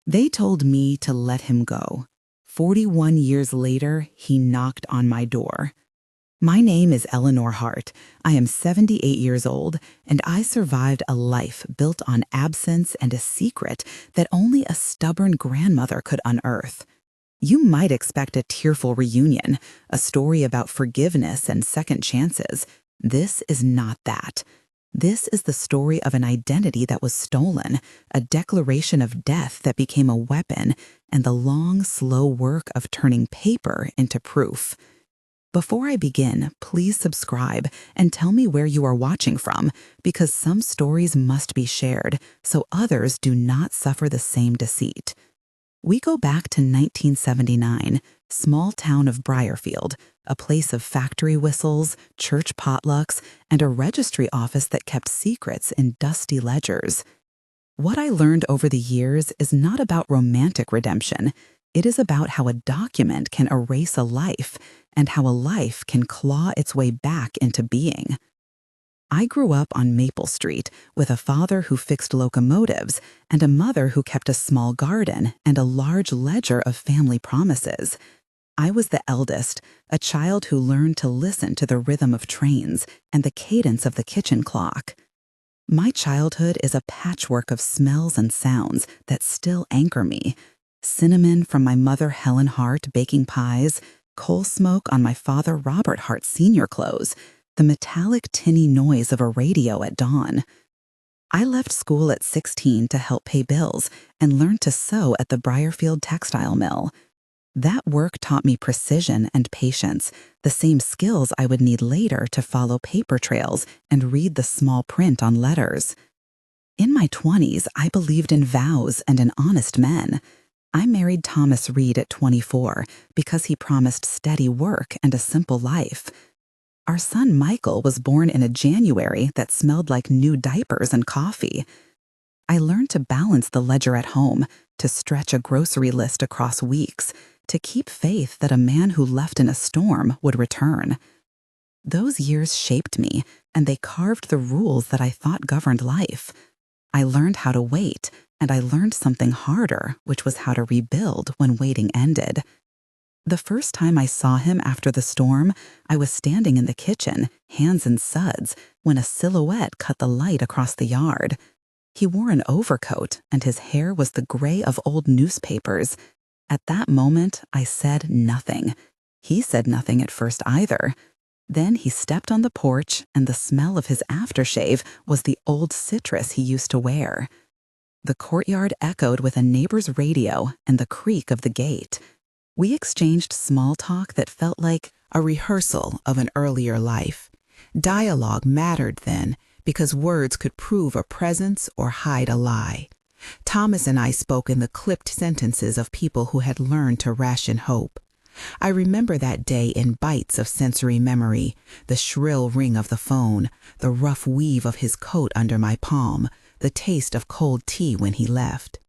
They told me to let him go. 41 years later, he knocked on my door. My name is Eleanor Hart. I am 78 years old, and I survived a life built on absence and a secret that only a stubborn grandmother could unearth. You might expect a tearful reunion, a story about forgiveness and second chances. This is not that. This is the story of an identity that was stolen, a declaration of death that became a weapon, and the long, slow work of turning paper into proof. Before I begin, please subscribe and tell me where you are watching from, because some stories must be shared so others do not suffer the same deceit. We go back to 1979, small town of Briarfield, a place of factory whistles, church potlucks, and a registry office that kept secrets in dusty ledgers. What I learned over the years is not about romantic redemption. It is about how a document can erase a life and how a life can claw its way back into being. I grew up on Maple Street with a father who fixed locomotives and a mother who kept a small garden and a large ledger of family promises. I was the eldest, a child who learned to listen to the rhythm of trains and the cadence of the kitchen clock. My childhood is a patchwork of smells and sounds that still anchor me. Cinnamon from my mother Eleanor Hart baking pies, coal smoke on my father Robert Hart Sr. clothes, the metallic tinny noise of a radio at dawn. I left school at 16 to help pay bills and learned to sew at the Briarfield textile mill. That work taught me precision and patience, the same skills I would need later to follow paper trails and read the small print on letters. In my 20s, I believed in vows and in honest men. I married Thomas Reed at 24 because he promised steady work and a simple life. Our son Michael was born in a January that smelled like new diapers and coffee. I learned to balance the ledger at home, to stretch a grocery list across weeks, to keep faith that a man who left in a storm would return. Those years shaped me, and they carved the rules that I thought governed life. I learned how to wait, and I learned something harder, which was how to rebuild when waiting ended. The first time I saw him after the storm, I was standing in the kitchen, hands in suds, when a silhouette cut the light across the yard. He wore an overcoat, and his hair was the gray of old newspapers. At that moment, I said nothing. He said nothing at first either. Then he stepped on the porch, and the smell of his aftershave was the old citrus he used to wear. The courtyard echoed with a neighbor's radio and the creak of the gate. We exchanged small talk that felt like a rehearsal of an earlier life. Dialogue mattered then because words could prove a presence or hide a lie. Thomas and I spoke in the clipped sentences of people who had learned to ration hope. I remember that day in bites of sensory memory, the shrill ring of the phone, the rough weave of his coat under my palm, the taste of cold tea when he left.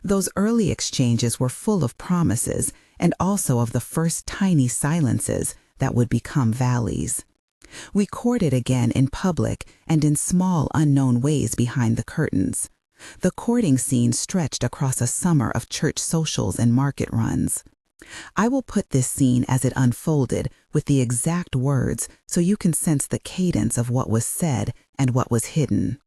Those early exchanges were full of promises and also of the first tiny silences that would become valleys. We courted again in public and in small unknown ways behind the curtains. The courting scene stretched across a summer of church socials and market runs. I will put this scene as it unfolded with the exact words so you can sense the cadence of what was said and what was hidden.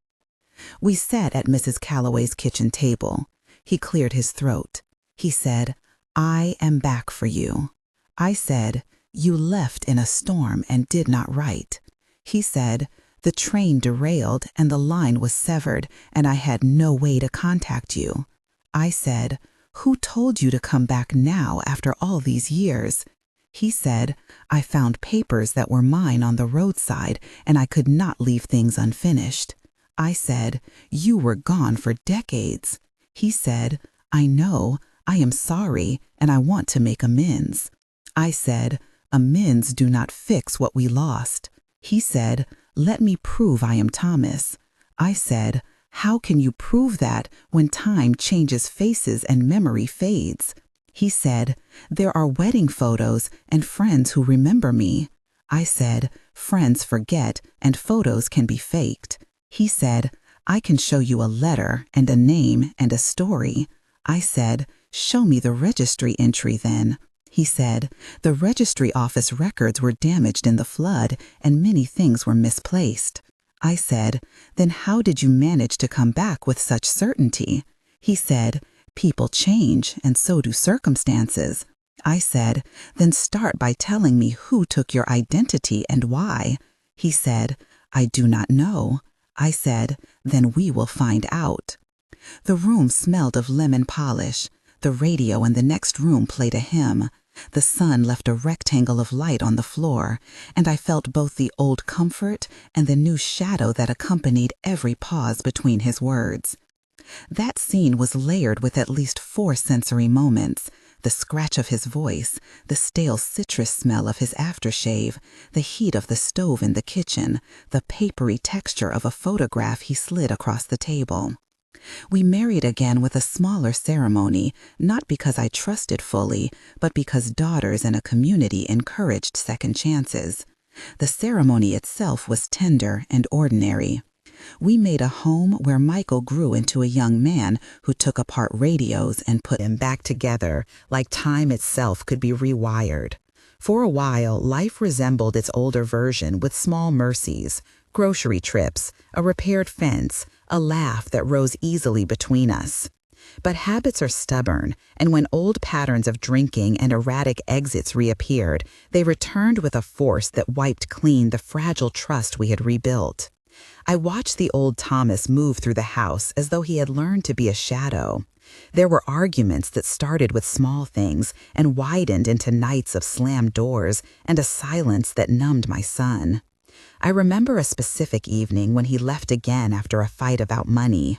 We sat at Mrs. Calloway's kitchen table. He cleared his throat. He said, "I am back for you." I said, "You left in a storm and did not write." He said, "The train derailed and the line was severed and I had no way to contact you." I said, "Who told you to come back now after all these years?" He said, "I found papers that were mine on the roadside and I could not leave things unfinished." I said, "You were gone for decades." He said, "I know, I am sorry, and I want to make amends." I said, "Amends do not fix what we lost." He said, "Let me prove I am Thomas." I said, "How can you prove that when time changes faces and memory fades?" He said, "There are wedding photos and friends who remember me." I said, "Friends forget and photos can be faked." He said, "I can show you a letter and a name and a story." I said, "Show me the registry entry then." He said, "The registry office records were damaged in the flood and many things were misplaced." I said, "Then how did you manage to come back with such certainty?" He said, "People change and so do circumstances." I said, "Then start by telling me who took your identity and why." He said, "I do not know." I said, "Then we will find out." The room smelled of lemon polish. The radio in the next room played a hymn. The sun left a rectangle of light on the floor, and I felt both the old comfort and the new shadow that accompanied every pause between his words. That scene was layered with at least 4 sensory moments: the scratch of his voice, the stale citrus smell of his aftershave, the heat of the stove in the kitchen, the papery texture of a photograph he slid across the table. We married again with a smaller ceremony, not because I trusted fully, but because daughters in a community encouraged second chances. The ceremony itself was tender and ordinary. We made a home where Michael grew into a young man who took apart radios and put them back together like time itself could be rewired. For a while, life resembled its older version with small mercies: grocery trips, a repaired fence, a laugh that rose easily between us. But habits are stubborn, and when old patterns of drinking and erratic exits reappeared, they returned with a force that wiped clean the fragile trust we had rebuilt. I watched the old Thomas move through the house as though he had learned to be a shadow. There were arguments that started with small things and widened into nights of slammed doors and a silence that numbed my son. I remember a specific evening when he left again after a fight about money.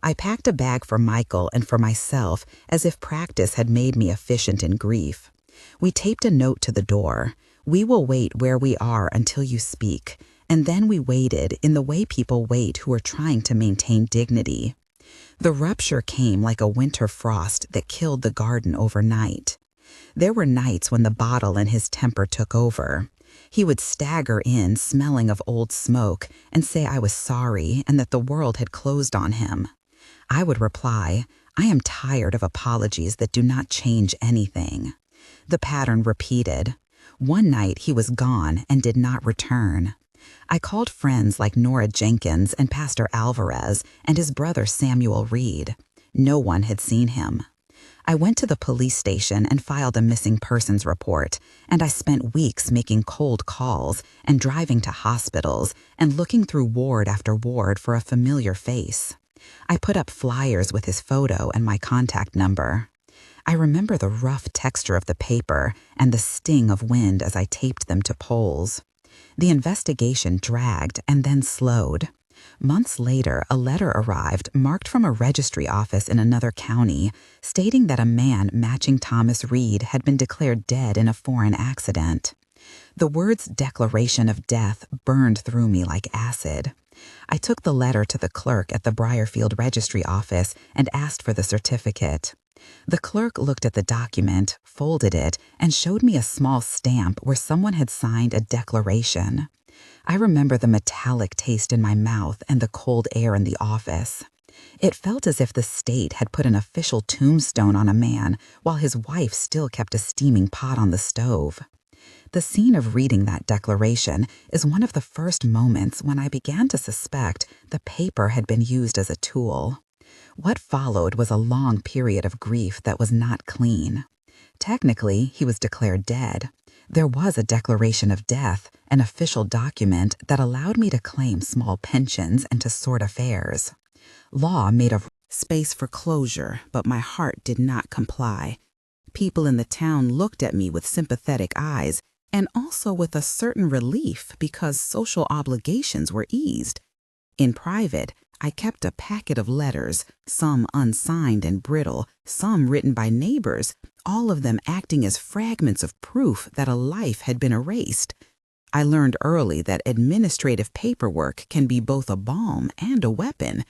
I packed a bag for Michael and for myself as if practice had made me efficient in grief. We taped a note to the door: "We will wait where we are until you speak." And then we waited in the way people wait who are trying to maintain dignity. The rupture came like a winter frost that killed the garden overnight. There were nights when the bottle and his temper took over. He would stagger in, smelling of old smoke, and say I was sorry and that the world had closed on him. I would reply, "I am tired of apologies that do not change anything." The pattern repeated. One night he was gone and did not return. I called friends like Nora Jenkins and Pastor Alvarez and his brother Samuel Reed. No one had seen him. I went to the police station and filed a missing persons report, and I spent weeks making cold calls and driving to hospitals and looking through ward after ward for a familiar face. I put up flyers with his photo and my contact number. I remember the rough texture of the paper and the sting of wind as I taped them to poles. The investigation dragged and then slowed. Months later, a letter arrived marked from a registry office in another county, stating that a man matching Thomas Reed had been declared dead in a foreign accident. The words "declaration of death" burned through me like acid. I took the letter to the clerk at the Briarfield registry office and asked for the certificate. The clerk looked at the document, folded it, and showed me a small stamp where someone had signed a declaration. I remember the metallic taste in my mouth and the cold air in the office. It felt as if the state had put an official tombstone on a man while his wife still kept a steaming pot on the stove. The scene of reading that declaration is one of the first moments when I began to suspect the paper had been used as a tool. What followed was a long period of grief that was not clean. Technically, he was declared dead. There was a declaration of death, an official document that allowed me to claim small pensions and to sort affairs. Law made a space for closure, but my heart did not comply. People in the town looked at me with sympathetic eyes and also with a certain relief because social obligations were eased. In private, I kept a packet of letters, some unsigned and brittle, some written by neighbors, all of them acting as fragments of proof that a life had been erased. I learned early that administrative paperwork can be both a balm and a weapon.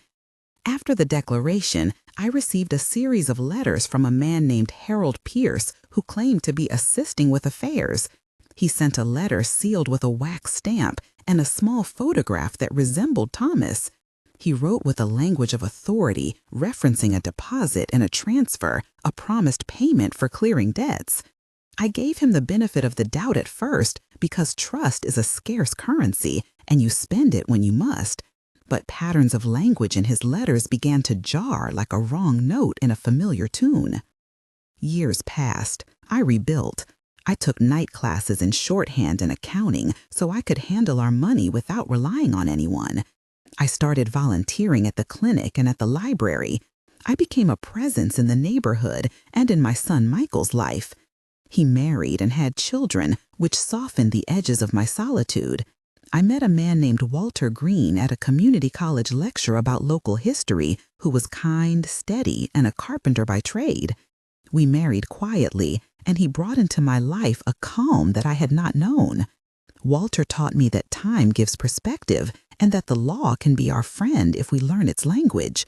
After the declaration, I received a series of letters from a man named Harold Pierce who claimed to be assisting with affairs. He sent a letter sealed with a wax stamp and a small photograph that resembled Thomas. He wrote with a language of authority, referencing a deposit and a transfer, a promised payment for clearing debts. I gave him the benefit of the doubt at first because trust is a scarce currency and you spend it when you must. But patterns of language in his letters began to jar like a wrong note in a familiar tune. Years passed. I rebuilt. I took night classes in shorthand and accounting so I could handle our money without relying on anyone. I started volunteering at the clinic and at the library. I became a presence in the neighborhood and in my son Michael's life. He married and had children, which softened the edges of my solitude. I met a man named Walter Green at a community college lecture about local history who was kind, steady, and a carpenter by trade. We married quietly, and he brought into my life a calm that I had not known. Walter taught me that time gives perspective and that the law can be our friend if we learn its language.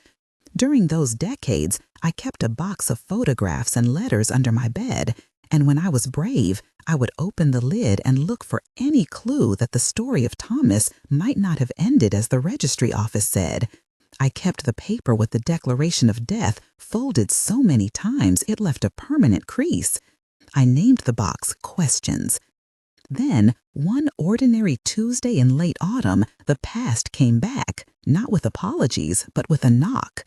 During those decades, I kept a box of photographs and letters under my bed, and when I was brave, I would open the lid and look for any clue that the story of Thomas might not have ended as the registry office said. I kept the paper with the declaration of death folded so many times it left a permanent crease. I named the box Questions. Then, one ordinary Tuesday in late autumn, the past came back, not with apologies, but with a knock.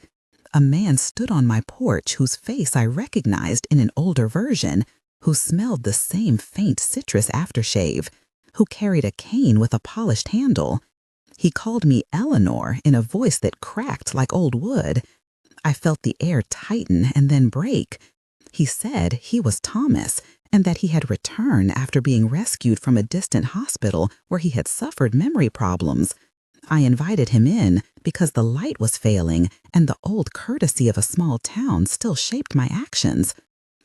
A man stood on my porch whose face I recognized in an older version, who smelled the same faint citrus aftershave, who carried a cane with a polished handle. He called me Eleanor in a voice that cracked like old wood. I felt the air tighten and then break. He said he was Thomas and that he had returned after being rescued from a distant hospital where he had suffered memory problems. I invited him in because the light was failing and the old courtesy of a small town still shaped my actions.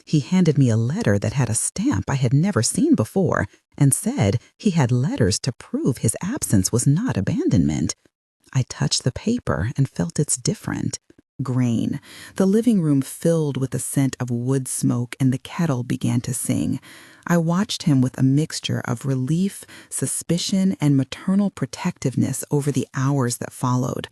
He handed me a letter that had a stamp I had never seen before and said he had letters to prove his absence was not abandonment. I touched the paper and felt its different. Grain. The living room filled with the scent of wood smoke and the kettle began to sing. I watched him with a mixture of relief, suspicion, and maternal protectiveness over the hours that followed.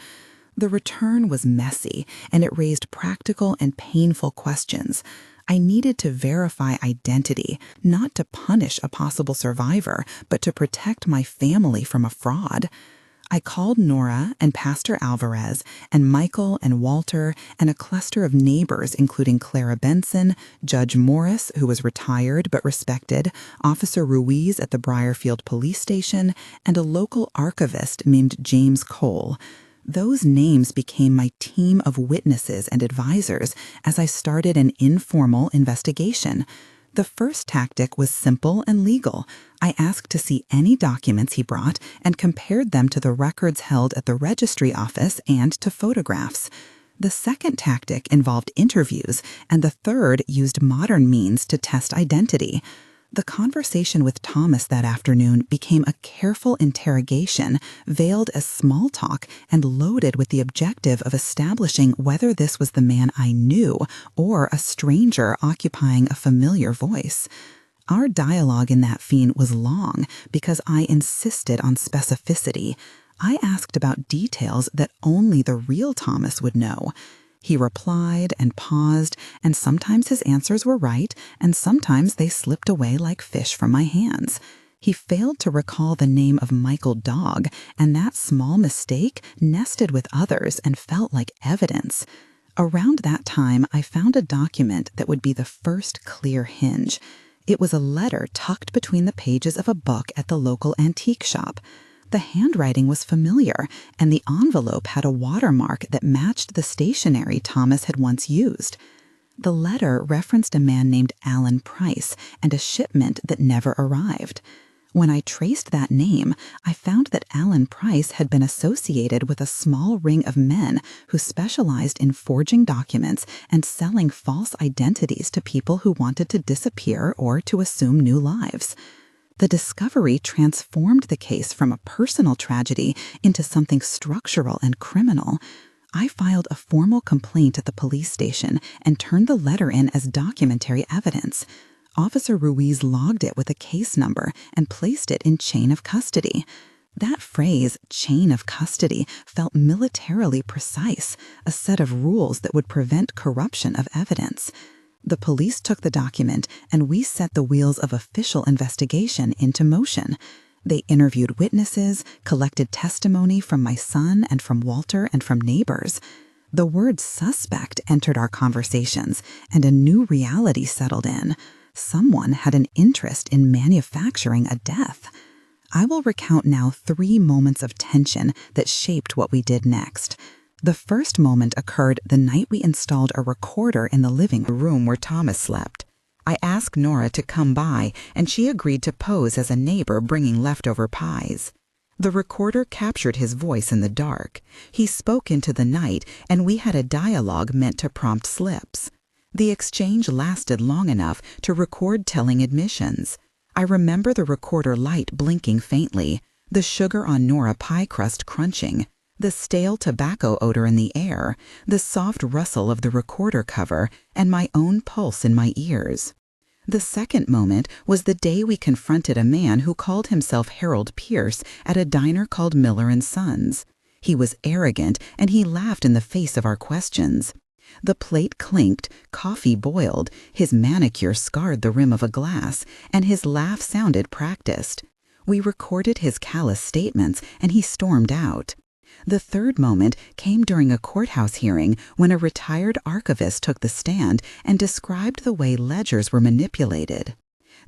The return was messy, and it raised practical and painful questions. I needed to verify identity, not to punish a possible survivor, but to protect my family from a fraud. I called Nora and Pastor Alvarez and Michael and Walter and a cluster of neighbors including Clara Benson, Judge Morris, who was retired but respected, Officer Ruiz at the Briarfield Police Station, and a local archivist named James Cole. Those names became my team of witnesses and advisors as I started an informal investigation. The first tactic was simple and legal. I asked to see any documents he brought and compared them to the records held at the registry office and to photographs. The second tactic involved interviews, and the third used modern means to test identity. The conversation with Thomas that afternoon became a careful interrogation, veiled as small talk and loaded with the objective of establishing whether this was the man I knew or a stranger occupying a familiar voice. Our dialogue in that scene was long because I insisted on specificity. I asked about details that only the real Thomas would know. He replied and paused, and sometimes his answers were right, and sometimes they slipped away like fish from my hands. He failed to recall the name of Michael Dog, and that small mistake nested with others and felt like evidence. Around that time, I found a document that would be the first clear hinge. It was a letter tucked between the pages of a book at the local antique shop. The handwriting was familiar, and the envelope had a watermark that matched the stationery Thomas had once used. The letter referenced a man named Alan Price and a shipment that never arrived. When I traced that name, I found that Alan Price had been associated with a small ring of men who specialized in forging documents and selling false identities to people who wanted to disappear or to assume new lives. The discovery transformed the case from a personal tragedy into something structural and criminal. I filed a formal complaint at the police station and turned the letter in as documentary evidence. Officer Ruiz logged it with a case number and placed it in chain of custody. That phrase, chain of custody, felt militarily precise, a set of rules that would prevent corruption of evidence. The police took the document, and we set the wheels of official investigation into motion. They interviewed witnesses, collected testimony from my son and from Walter and from neighbors. The word suspect entered our conversations, and a new reality settled in. Someone had an interest in manufacturing a death. I will recount now 3 moments of tension that shaped what we did next. The first moment occurred the night we installed a recorder in the living room where Thomas slept. I asked Nora to come by, and she agreed to pose as a neighbor bringing leftover pies. The recorder captured his voice in the dark. He spoke into the night, and we had a dialogue meant to prompt slips. The exchange lasted long enough to record telling admissions. I remember the recorder light blinking faintly, the sugar on Nora pie crust crunching, the stale tobacco odor in the air, the soft rustle of the recorder cover, and my own pulse in my ears. The second moment was the day we confronted a man who called himself Harold Pierce at a diner called Miller & Sons. He was arrogant, and he laughed in the face of our questions. The plate clinked, coffee boiled, his manicure scarred the rim of a glass, and his laugh sounded practiced. We recorded his callous statements, and he stormed out. The third moment came during a courthouse hearing when a retired archivist took the stand and described the way ledgers were manipulated.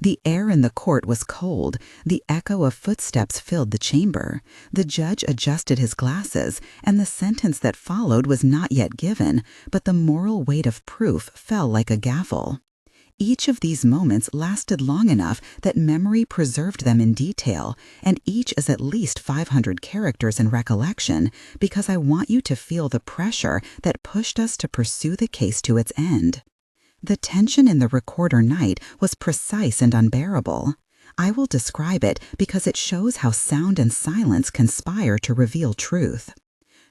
The air in the court was cold. The echo of footsteps filled the chamber. The judge adjusted his glasses, and the sentence that followed was not yet given, but the moral weight of proof fell like a gavel. Each of these moments lasted long enough that memory preserved them in detail, and each is at least 500 characters in recollection, because I want you to feel the pressure that pushed us to pursue the case to its end. The tension in the recorder night was precise and unbearable. I will describe it because it shows how sound and silence conspire to reveal truth.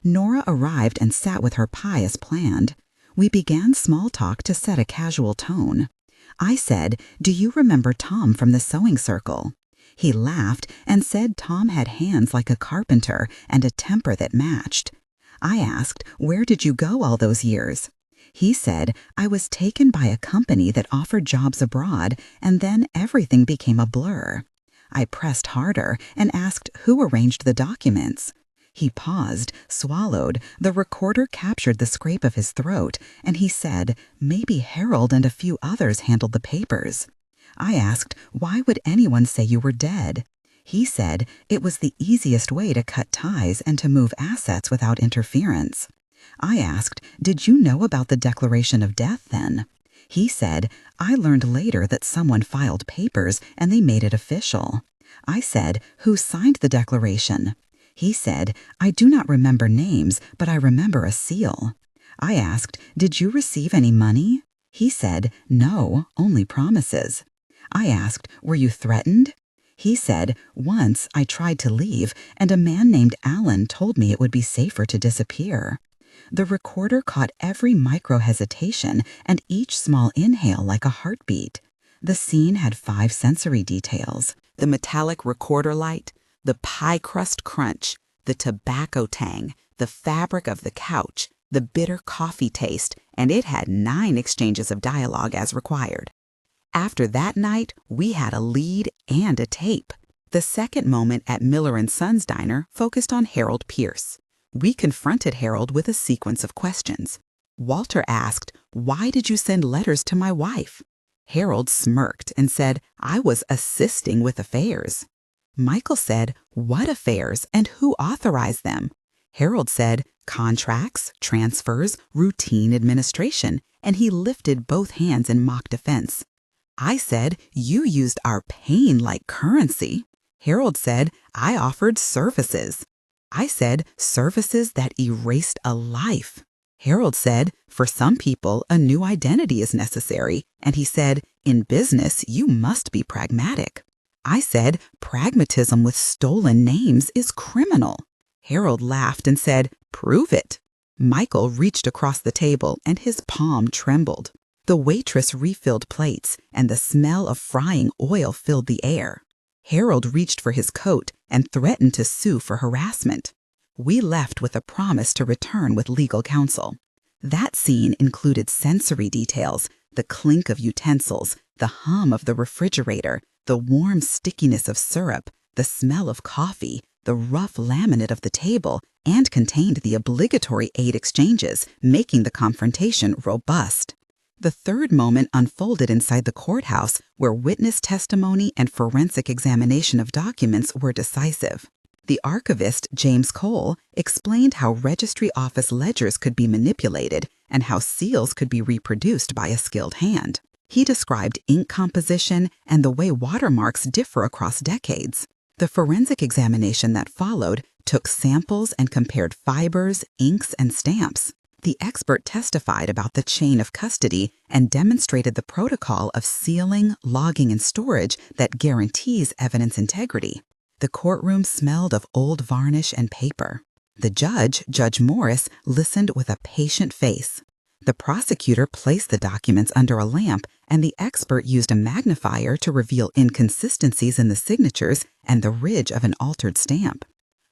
Nora arrived and sat with her pie as planned. We began small talk to set a casual tone. I said, "Do you remember Tom from the sewing circle?" He laughed and said Tom had hands like a carpenter and a temper that matched. I asked, "Where did you go all those years?" He said, "I was taken by a company that offered jobs abroad, and then everything became a blur." I pressed harder and asked who arranged the documents. He paused, swallowed, the recorder captured the scrape of his throat, and he said, "Maybe Harold and a few others handled the papers." I asked, "Why would anyone say you were dead?" He said, "It was the easiest way to cut ties and to move assets without interference." I asked, "Did you know about the declaration of death then?" He said, "I learned later that someone filed papers and they made it official." I said, "Who signed the declaration?" He said, "I do not remember names, but I remember a seal." I asked, "Did you receive any money?" He said, "No, only promises." I asked, "Were you threatened?" He said, "Once I tried to leave, and a man named Alan told me it would be safer to disappear." The recorder caught every micro-hesitation and each small inhale like a heartbeat. The scene had 5 sensory details: the metallic recorder light, the pie crust crunch, the tobacco tang, the fabric of the couch, the bitter coffee taste, and it had 9 exchanges of dialogue as required. After that night, we had a lead and a tape. The second moment at Miller & Sons Diner focused on Harold Pierce. We confronted Harold with a sequence of questions. Walter asked, "Why did you send letters to my wife?" Harold smirked and said, "I was assisting with affairs." Michael said, "What affairs and who authorized them?" Harold said, "Contracts, transfers, routine administration," and he lifted both hands in mock defense. I said, "You used our pain like currency." Harold said, "I offered services." I said, "Services that erased a life." Harold said, "For some people, a new identity is necessary." And he said, "In business, you must be pragmatic." I said, "Pragmatism with stolen names is criminal." Harold laughed and said, "Prove it." Michael reached across the table and his palm trembled. The waitress refilled plates and the smell of frying oil filled the air. Harold reached for his coat and threatened to sue for harassment. We left with a promise to return with legal counsel. That scene included sensory details, the clink of utensils, the hum of the refrigerator, the warm stickiness of syrup, the smell of coffee, the rough laminate of the table, and contained the obligatory aid exchanges, making the confrontation robust. The third moment unfolded inside the courthouse, where witness testimony and forensic examination of documents were decisive. The archivist, James Cole, explained how registry office ledgers could be manipulated and how seals could be reproduced by a skilled hand. He described ink composition and the way watermarks differ across decades. The forensic examination that followed took samples and compared fibers, inks, and stamps. The expert testified about the chain of custody and demonstrated the protocol of sealing, logging, and storage that guarantees evidence integrity. The courtroom smelled of old varnish and paper. The judge, Judge Morris, listened with a patient face. The prosecutor placed the documents under a lamp, and the expert used a magnifier to reveal inconsistencies in the signatures and the ridge of an altered stamp.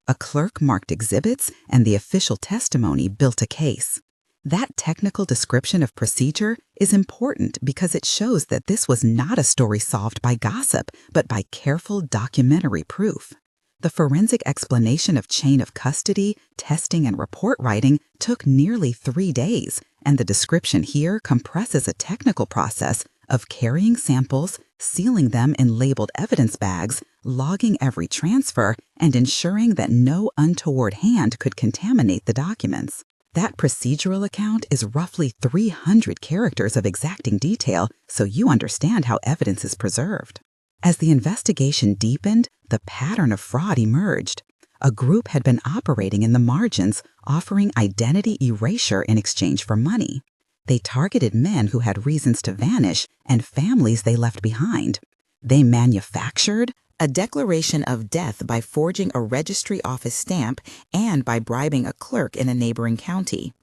A clerk marked exhibits, and the official testimony built a case. That technical description of procedure is important because it shows that this was not a story solved by gossip, but by careful documentary proof. The forensic explanation of chain of custody, testing, and report writing took nearly 3 days, and the description here compresses a technical process of carrying samples, sealing them in labeled evidence bags, logging every transfer, and ensuring that no untoward hand could contaminate the documents. That procedural account is roughly 300 characters of exacting detail, so you understand how evidence is preserved. As the investigation deepened, the pattern of fraud emerged. A group had been operating in the margins, offering identity erasure in exchange for money. They targeted men who had reasons to vanish and families they left behind. They manufactured a declaration of death by forging a registry office stamp and by bribing a clerk in a neighboring county.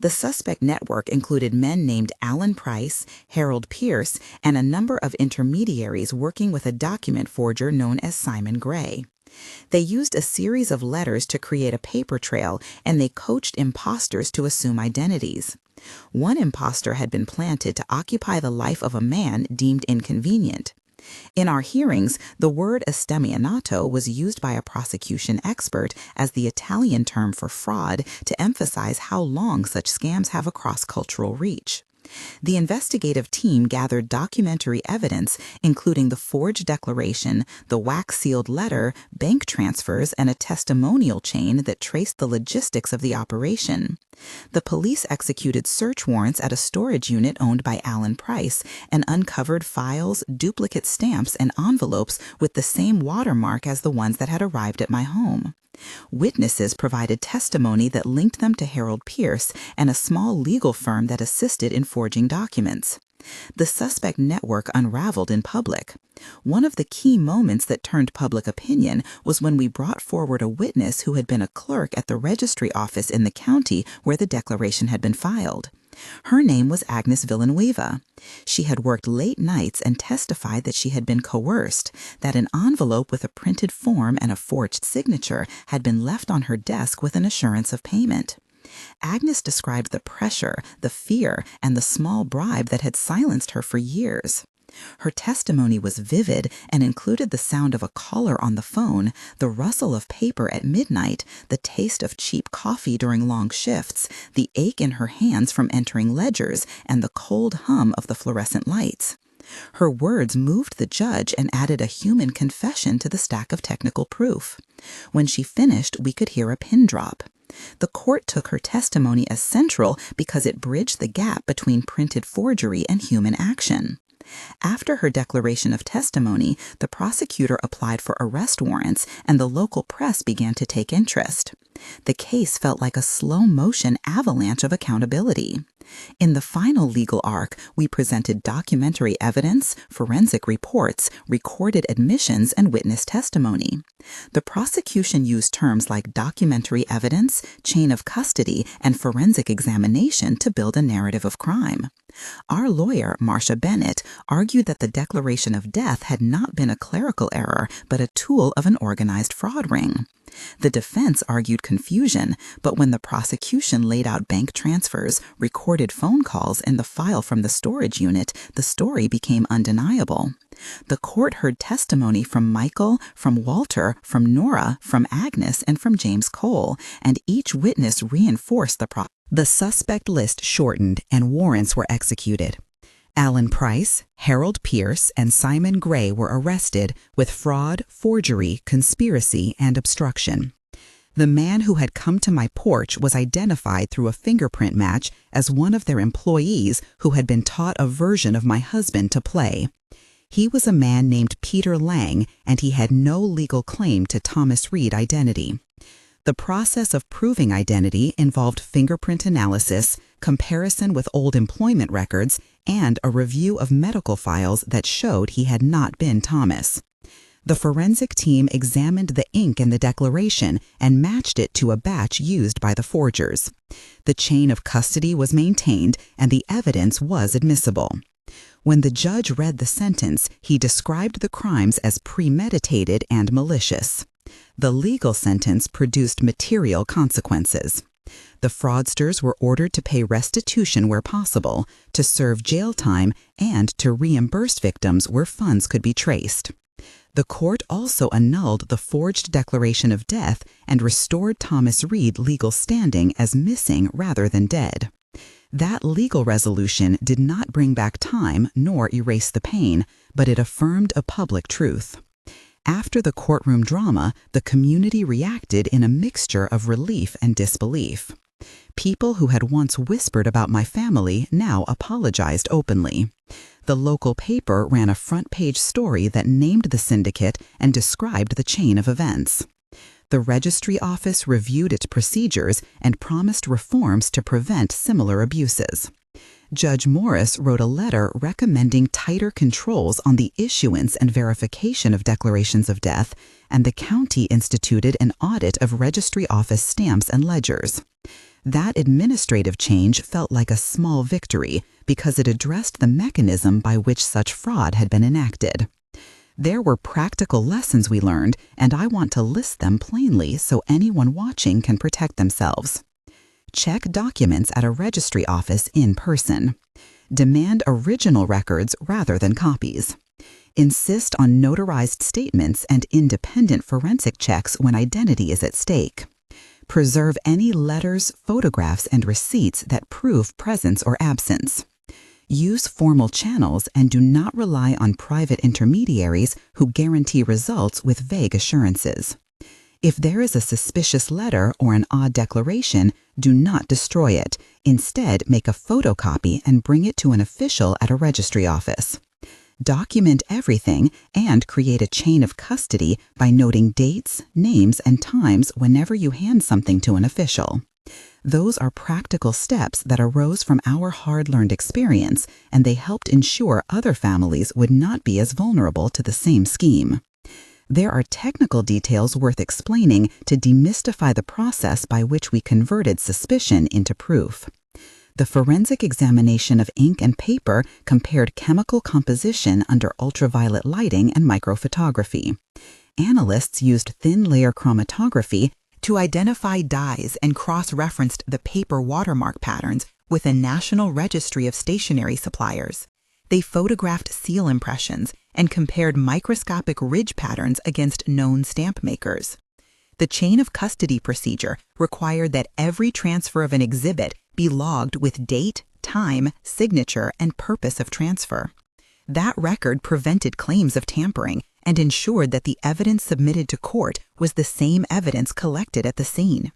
The suspect network included men named Alan Price, Harold Pierce, and a number of intermediaries working with a document forger known as Simon Gray. They used a series of letters to create a paper trail, and they coached imposters to assume identities. One imposter had been planted to occupy the life of a man deemed inconvenient. In our hearings, the word estemianato was used by a prosecution expert as the Italian term for fraud to emphasize how long such scams have a cross-cultural reach. The investigative team gathered documentary evidence, including the forged declaration, the wax-sealed letter, bank transfers, and a testimonial chain that traced the logistics of the operation. The police executed search warrants at a storage unit owned by Alan Price and uncovered files, duplicate stamps, and envelopes with the same watermark as the ones that had arrived at my home. Witnesses provided testimony that linked them to Harold Pierce and a small legal firm that assisted in forging documents. The suspect network unraveled in public. One of the key moments that turned public opinion was when we brought forward a witness who had been a clerk at the registry office in the county where the declaration had been filed. Her name was Agnes Villanueva. She had worked late nights and testified that she had been coerced, that an envelope with a printed form and a forged signature had been left on her desk with an assurance of payment. Agnes described the pressure, the fear, and the small bribe that had silenced her for years. Her testimony was vivid and included the sound of a caller on the phone, the rustle of paper at midnight, the taste of cheap coffee during long shifts, the ache in her hands from entering ledgers, and the cold hum of the fluorescent lights. Her words moved the judge and added a human confession to the stack of technical proof. When she finished, we could hear a pin drop. The court took her testimony as central because it bridged the gap between printed forgery and human action. After her declaration of testimony, the prosecutor applied for arrest warrants, and the local press began to take interest. The case felt like a slow-motion avalanche of accountability. In the final legal arc, we presented documentary evidence, forensic reports, recorded admissions, and witness testimony. The prosecution used terms like documentary evidence, chain of custody, and forensic examination to build a narrative of crime. Our lawyer, Marcia Bennett, argued that the declaration of death had not been a clerical error, but a tool of an organized fraud ring. The defense argued confusion, but when the prosecution laid out bank transfers, recorded phone calls, and the file from the storage unit, the story became undeniable. The court heard testimony from Michael, from Walter, from Nora, from Agnes, and from James Cole, and each witness reinforced the suspect list shortened and warrants were executed. Alan Price, Harold Pierce, and Simon Gray were arrested with fraud, forgery, conspiracy, and obstruction. The man who had come to my porch was identified through a fingerprint match as one of their employees who had been taught a version of my husband to play. He was a man named Peter Lang, and he had no legal claim to Thomas Reed identity. The process of proving identity involved fingerprint analysis, comparison with old employment records, and a review of medical files that showed he had not been Thomas. The forensic team examined the ink in the declaration and matched it to a batch used by the forgers. The chain of custody was maintained and the evidence was admissible. When the judge read the sentence, he described the crimes as premeditated and malicious. The legal sentence produced material consequences. The fraudsters were ordered to pay restitution where possible, to serve jail time, and to reimburse victims where funds could be traced. The court also annulled the forged declaration of death and restored Thomas Reed legal standing as missing rather than dead. That legal resolution did not bring back time nor erase the pain, but it affirmed a public truth. After the courtroom drama, the community reacted in a mixture of relief and disbelief. People who had once whispered about my family now apologized openly. The local paper ran a front-page story that named the syndicate and described the chain of events. The registry office reviewed its procedures and promised reforms to prevent similar abuses. Judge Morris wrote a letter recommending tighter controls on the issuance and verification of declarations of death, and the county instituted an audit of registry office stamps and ledgers. That administrative change felt like a small victory because it addressed the mechanism by which such fraud had been enacted. There were practical lessons we learned, and I want to list them plainly so anyone watching can protect themselves. Check documents at a registry office in person. Demand original records rather than copies. Insist on notarized statements and independent forensic checks when identity is at stake. Preserve any letters, photographs, and receipts that prove presence or absence. Use formal channels and do not rely on private intermediaries who guarantee results with vague assurances. If there is a suspicious letter or an odd declaration, do not destroy it. Instead, make a photocopy and bring it to an official at a registry office. Document everything and create a chain of custody by noting dates, names, and times whenever you hand something to an official. Those are practical steps that arose from our hard-learned experience, and they helped ensure other families would not be as vulnerable to the same scheme. There are technical details worth explaining to demystify the process by which we converted suspicion into proof. The forensic examination of ink and paper compared chemical composition under ultraviolet lighting and microphotography. Analysts used thin-layer chromatography to identify dyes and cross-referenced the paper watermark patterns with a national registry of stationery suppliers. They photographed seal impressions and compared microscopic ridge patterns against known stamp makers. The chain of custody procedure required that every transfer of an exhibit be logged with date, time, signature, and purpose of transfer. That record prevented claims of tampering and ensured that the evidence submitted to court was the same evidence collected at the scene.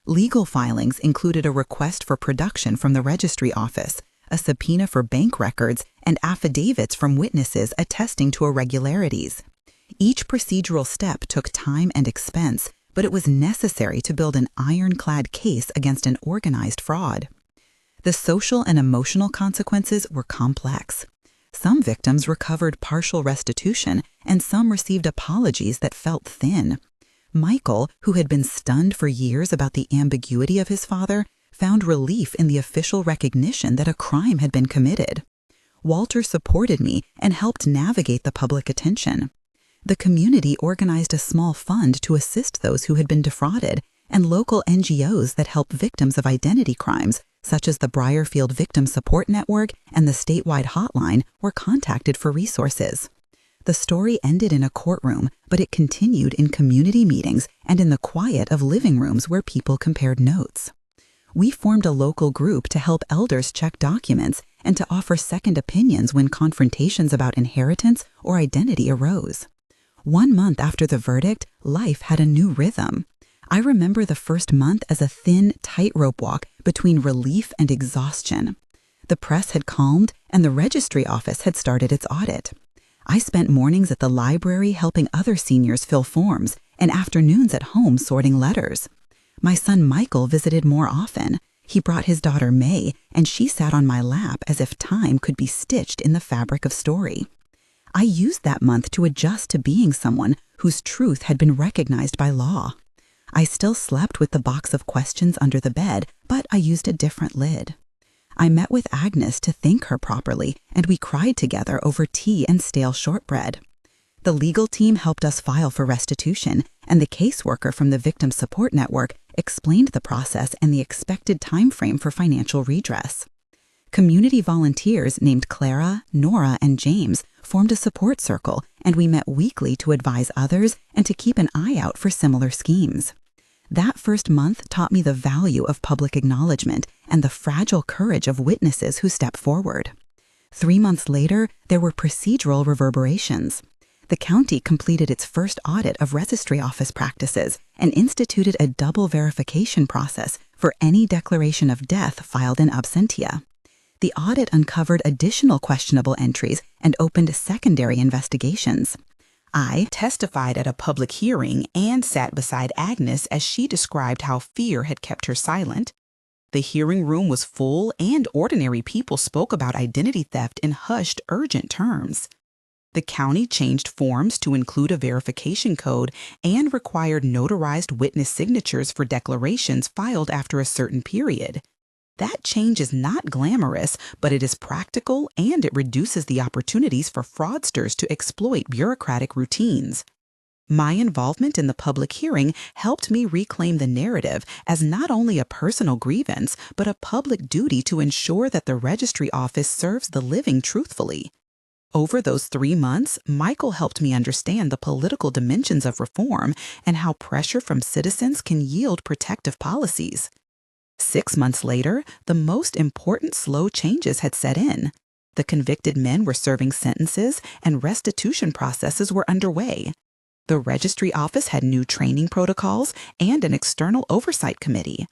Legal filings included a request for production from the registry office, a subpoena for bank records, and affidavits from witnesses attesting to irregularities. Each procedural step took time and expense, but it was necessary to build an ironclad case against an organized fraud. The social and emotional consequences were complex. Some victims recovered partial restitution, and some received apologies that felt thin. Michael, who had been stunned for years about the ambiguity of his father, found relief in the official recognition that a crime had been committed. Walter supported me and helped navigate the public attention. The community organized a small fund to assist those who had been defrauded, and local NGOs that help victims of identity crimes, such as the Briarfield Victim Support Network and the statewide hotline, were contacted for resources. The story ended in a courtroom, but it continued in community meetings and in the quiet of living rooms where people compared notes. We formed a local group to help elders check documents and to offer second opinions when confrontations about inheritance or identity arose. 1 month after the verdict, life had a new rhythm. I remember the first month as a thin, tightrope walk between relief and exhaustion. The press had calmed, and the registry office had started its audit. I spent mornings at the library helping other seniors fill forms, and afternoons at home sorting letters. My son Michael visited more often. He brought his daughter May, and she sat on my lap as if time could be stitched in the fabric of story. I used that month to adjust to being someone whose truth had been recognized by law. I still slept with the box of questions under the bed, but I used a different lid. I met with Agnes to thank her properly, and we cried together over tea and stale shortbread. The legal team helped us file for restitution, and the caseworker from the Victim Support Network explained the process and the expected time frame for financial redress. Community volunteers named Clara, Nora, and James formed a support circle, and we met weekly to advise others and to keep an eye out for similar schemes. That first month taught me the value of public acknowledgement and the fragile courage of witnesses who step forward. 3 months later, there were procedural reverberations. The county completed its first audit of registry office practices and instituted a double verification process for any declaration of death filed in absentia. The audit uncovered additional questionable entries and opened secondary investigations. I testified at a public hearing and sat beside Agnes as she described how fear had kept her silent. The hearing room was full, and ordinary people spoke about identity theft in hushed, urgent terms. The county changed forms to include a verification code and required notarized witness signatures for declarations filed after a certain period. That change is not glamorous, but it is practical, and it reduces the opportunities for fraudsters to exploit bureaucratic routines. My involvement in the public hearing helped me reclaim the narrative as not only a personal grievance, but a public duty to ensure that the registry office serves the living truthfully. Over those 3 months, Michael helped me understand the political dimensions of reform and how pressure from citizens can yield protective policies. 6 months later, the most important slow changes had set in. The convicted men were serving sentences, and restitution processes were underway. The registry office had new training protocols and an external oversight committee.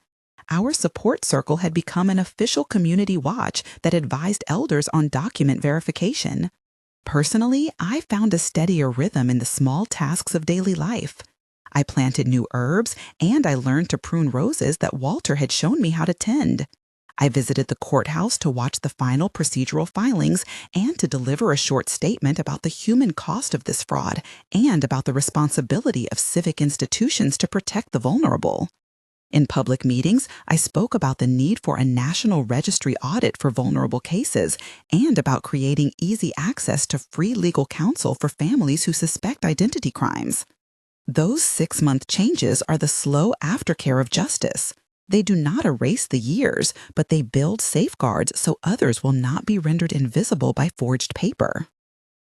Our support circle had become an official community watch that advised elders on document verification. Personally, I found a steadier rhythm in the small tasks of daily life. I planted new herbs, and I learned to prune roses that Walter had shown me how to tend. I visited the courthouse to watch the final procedural filings and to deliver a short statement about the human cost of this fraud and about the responsibility of civic institutions to protect the vulnerable. In public meetings, I spoke about the need for a national registry audit for vulnerable cases and about creating easy access to free legal counsel for families who suspect identity crimes. Those 6-month changes are the slow aftercare of justice. They do not erase the years, but they build safeguards so others will not be rendered invisible by forged paper.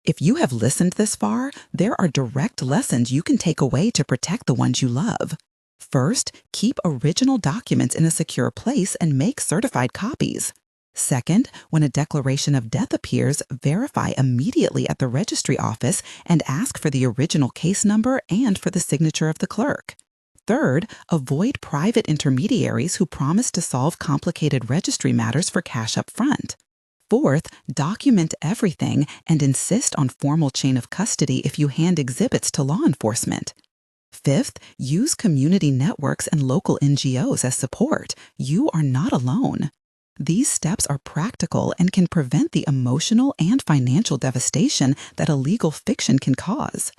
If you have listened this far, there are direct lessons you can take away to protect the ones you love. First, keep original documents in a secure place and make certified copies. Second, when a declaration of death appears, verify immediately at the registry office and ask for the original case number and for the signature of the clerk. Third, avoid private intermediaries who promise to solve complicated registry matters for cash up front. Fourth, document everything and insist on formal chain of custody if you hand exhibits to law enforcement. Fifth, use community networks and local NGOs as support. You are not alone. These steps are practical and can prevent the emotional and financial devastation that a legal fiction can cause.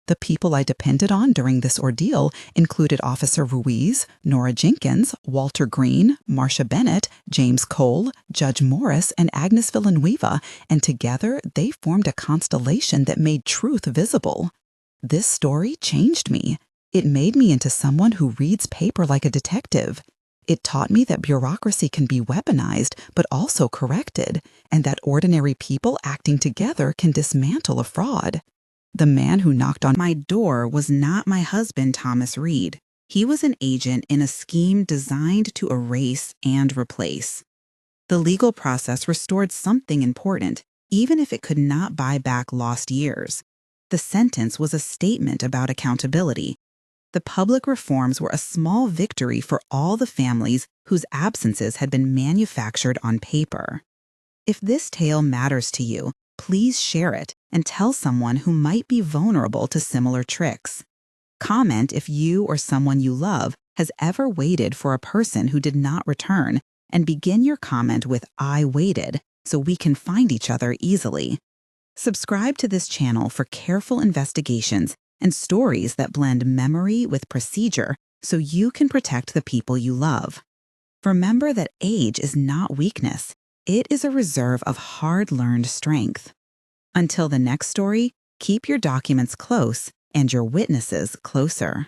The people I depended on during this ordeal included Officer Ruiz, Nora Jenkins, Walter Green, Marcia Bennett, James Cole, Judge Morris, and Agnes Villanueva, and together they formed a constellation that made truth visible. This story changed me. It made me into someone who reads paper like a detective. It taught me that bureaucracy can be weaponized, but also corrected, and that ordinary people acting together can dismantle a fraud. The man who knocked on my door was not my husband, Thomas Reed. He was an agent in a scheme designed to erase and replace. The legal process restored something important, even if it could not buy back lost years. The sentence was a statement about accountability. The public reforms were a small victory for all the families whose absences had been manufactured on paper. If this tale matters to you, please share it and tell someone who might be vulnerable to similar tricks. Comment if you or someone you love has ever waited for a person who did not return, and begin your comment with "I waited" so we can find each other easily. Subscribe to this channel for careful investigations and stories that blend memory with procedure so you can protect the people you love. Remember that age is not weakness. It is a reserve of hard-learned strength. Until the next story, keep your documents close and your witnesses closer.